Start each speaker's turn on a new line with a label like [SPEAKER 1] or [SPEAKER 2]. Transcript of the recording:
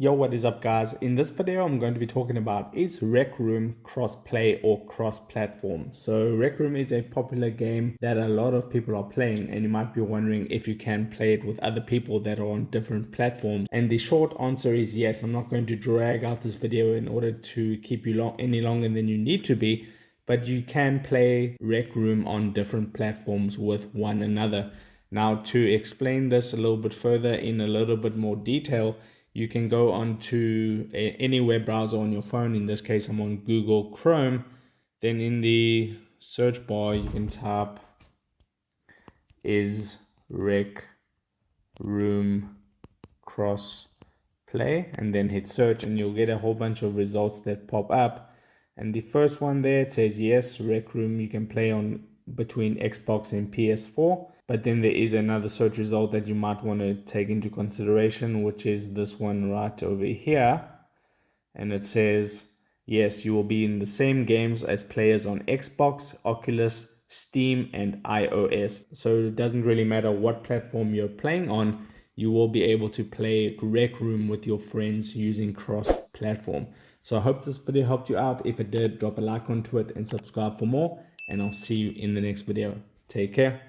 [SPEAKER 1] Yo, what is up guys? In this video, I'm going to be talking about is Rec Room crossplay or cross-platform. So Rec Room is a popular game that a lot of people are playing, and you might be wondering if you can play it with other people that are on different platforms. And the short answer is yes. I'm not going to drag out this video in order to keep you any longer than you need to be, but you can play Rec Room on different platforms with one another. Now, to explain this a little bit further in a little bit more detail, you can go onto any web browser on your phone. In this case, I'm on Google Chrome. Then in the search bar, you can type is Rec Room Crossplay and then hit search, and you'll get a whole bunch of results that pop up. And the first one there, it says yes, Rec Room you can play on between Xbox and PS4. But then there is another search result that you might want to take into consideration, which is this one right over here. And it says, yes, you will be in the same games as players on Xbox, Oculus, Steam, and iOS. So it doesn't really matter what platform you're playing on, you will be able to play Rec Room with your friends using cross-platform. So I hope this video helped you out. If it did, drop a like onto it and subscribe for more. And I'll see you in the next video. Take care.